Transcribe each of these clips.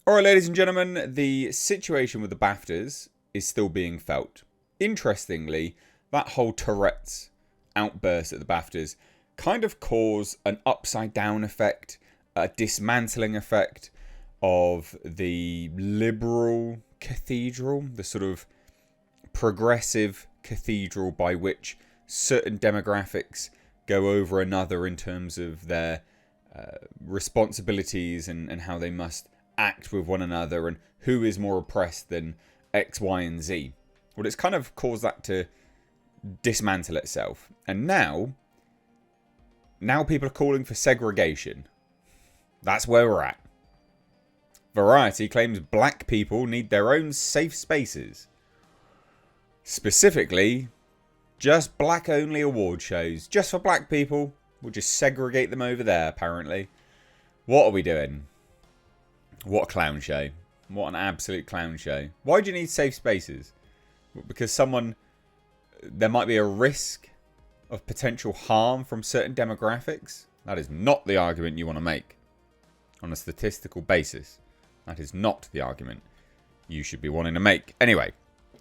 Alright, ladies and gentlemen, the situation with the BAFTAs is still being felt. Interestingly, that whole Tourette's outburst at the BAFTAs kind of caused an upside down effect, a dismantling effect of the liberal cathedral, the sort of progressive cathedral by which certain demographics go over another in terms of their responsibilities and how they must act with one another and who is more oppressed than X, Y, and Z. Well, it's kind of caused that to dismantle itself. And now people are calling for segregation. That's where we're at. Variety claims black people need their own safe spaces. Specifically, just black-only award shows. Just for black people. We'll just segregate them over there, apparently. What are we doing? What a clown show. What an absolute clown show. Why do you need safe spaces? Because there might be a risk of potential harm from certain demographics? That is not the argument you want to make. On a statistical basis. That is not the argument you should be wanting to make. Anyway,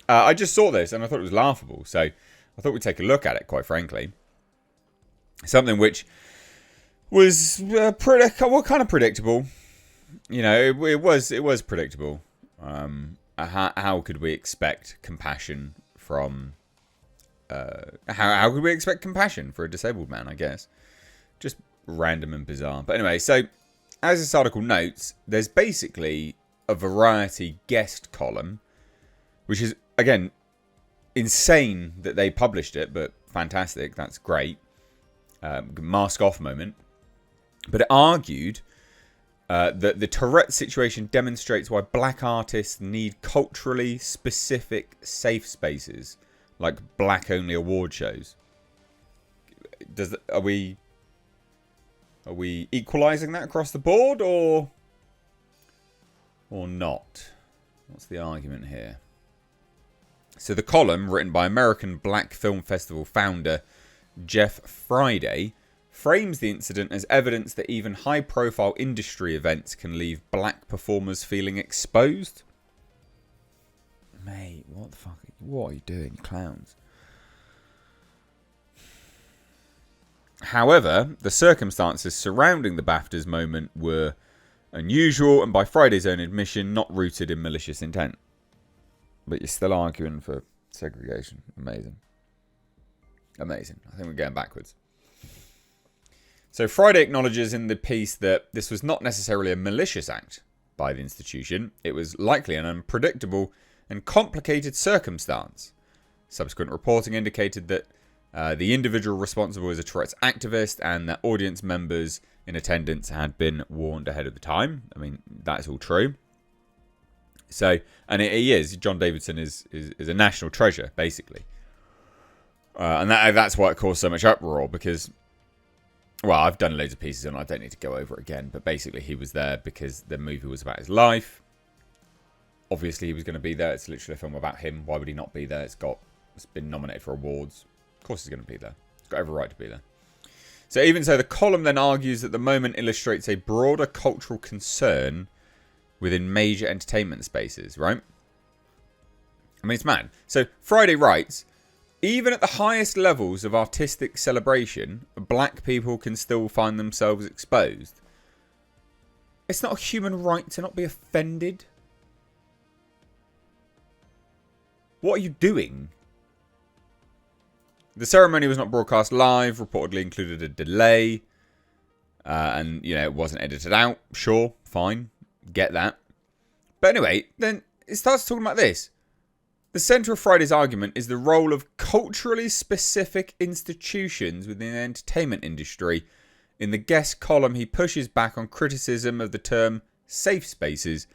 I just saw this and I thought it was laughable. So I thought we'd take a look at it, quite frankly. Something which was kind of predictable. You know, it was predictable. How could we expect compassion from... how could we expect compassion for a disabled man, I guess? Just random and bizarre. But anyway, so as this article notes, there's basically a Variety guest column, which is, again, insane that they published it, but fantastic. That's great. Mask off moment. But it argued that the Tourette situation demonstrates why black artists need culturally specific safe spaces, like black-only award shows. Are we equalising that across the board, or not? What's the argument here? So the column, written by American Black Film Festival founder Jeff Friday, frames the incident as evidence that even high-profile industry events can leave black performers feeling exposed. Mate, what the fuck? What are you doing, clowns? However, the circumstances surrounding the BAFTAs moment were unusual and, by Friday's own admission, not rooted in malicious intent. But you're still arguing for segregation. Amazing. Amazing. I think we're going backwards. So Friday acknowledges in the piece that this was not necessarily a malicious act by the institution. It was likely an unpredictable and complicated circumstance. Subsequent reporting indicated that the individual responsible is a Tourette's activist and that audience members in attendance had been warned ahead of the time. I mean, that's all true. So, and he is. John Davidson is a national treasure, basically. And that's why it caused so much uproar, because, well, I've done loads of pieces and I don't need to go over it again, but basically he was there because the movie was about his life. Obviously he was going to be there. It's literally a film about him. Why would he not be there? It's been nominated for awards. Of course he's going to be there. He's got every right to be there. So even so, the column then argues that the moment illustrates a broader cultural concern within major entertainment spaces, right? I mean, it's mad. So Friday writes, even at the highest levels of artistic celebration, black people can still find themselves exposed. It's not a human right to not be offended. What are you doing? The ceremony was not broadcast live, reportedly included a delay. And, you know, it wasn't edited out. Sure, fine. Get that. But anyway, then it starts talking about this. The centre of Friday's argument is the role of culturally specific institutions within the entertainment industry. In the guest column, he pushes back on criticism of the term safe spaces,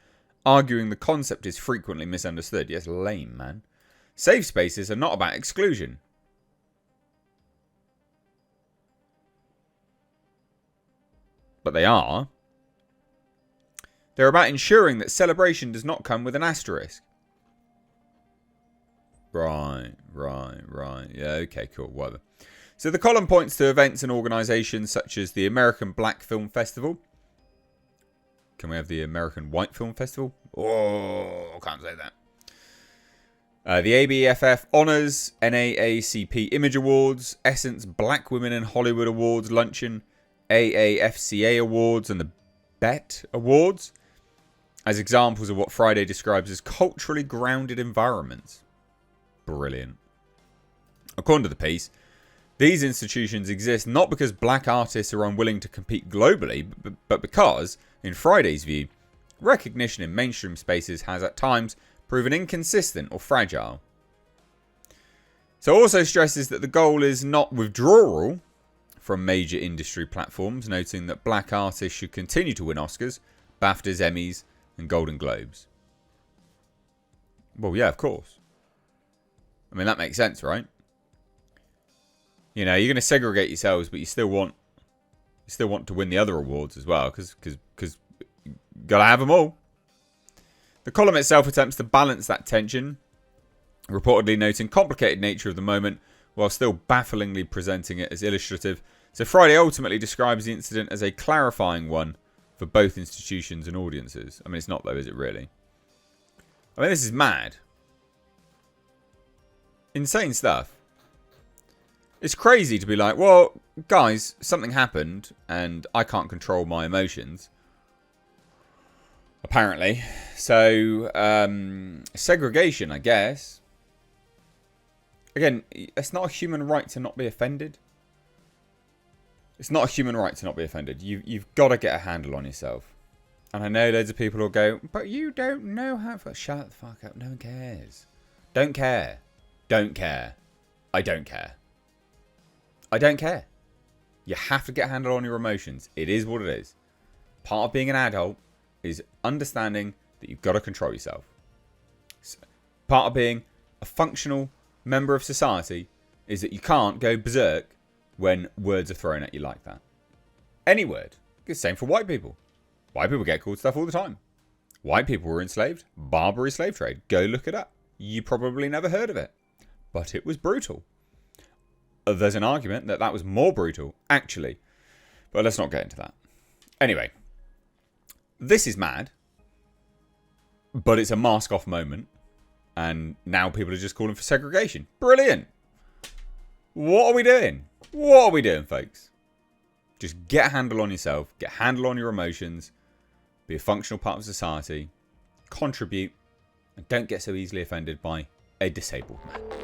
arguing the concept is frequently misunderstood. Yes, lame, man. Safe spaces are not about exclusion. But they are. They're about ensuring that celebration does not come with an asterisk. Right. Yeah, okay, cool, whatever. So the column points to events and organisations such as the American Black Film Festival, Can we have the American White Film Festival? Oh, can't say that. The ABFF Honours, NAACP Image Awards, Essence Black Women in Hollywood Awards Luncheon, AAFCA Awards, and the BET Awards as examples of what Friday describes as culturally grounded environments. Brilliant. According to the piece, these institutions exist not because black artists are unwilling to compete globally, but because, in Friday's view, recognition in mainstream spaces has at times proven inconsistent or fragile. So it also stresses that the goal is not withdrawal from major industry platforms, noting that black artists should continue to win Oscars, BAFTAs, Emmys, and Golden Globes. Well, yeah, of course. I mean, that makes sense, right? You know, you're going to segregate yourselves, but you still want to win the other awards as well, because you got to have them all. The column itself attempts to balance that tension, reportedly noting complicated nature of the moment, while still bafflingly presenting it as illustrative. So Friday ultimately describes the incident as a clarifying one for both institutions and audiences. I mean, it's not though, is it really? I mean, this is mad. Insane stuff. It's crazy to be like, well, guys, something happened and I can't control my emotions. Apparently. So, segregation, I guess. Again, it's not a human right to not be offended. It's not a human right to not be offended. You've got to get a handle on yourself. And I know loads of people will go, but you don't know how... Shut the fuck up. No one cares. Don't care. Don't care. I don't care. I don't care. You have to get a handle on your emotions. It is what it is. Part of being an adult is understanding that you've got to control yourself. Part of being a functional member of society is that you can't go berserk when words are thrown at you like that. Any word. It's the same for white people. White people get called stuff all the time. White people were enslaved. Barbary slave trade. Go look it up. You probably never heard of it. But it was brutal. There's an argument that that was more brutal, actually. But let's not get into that. Anyway. This is mad. But it's a mask-off moment. And now people are just calling for segregation. Brilliant. What are we doing? What are we doing, folks? Just get a handle on yourself. Get a handle on your emotions. Be a functional part of society. Contribute. And don't get so easily offended by a disabled man.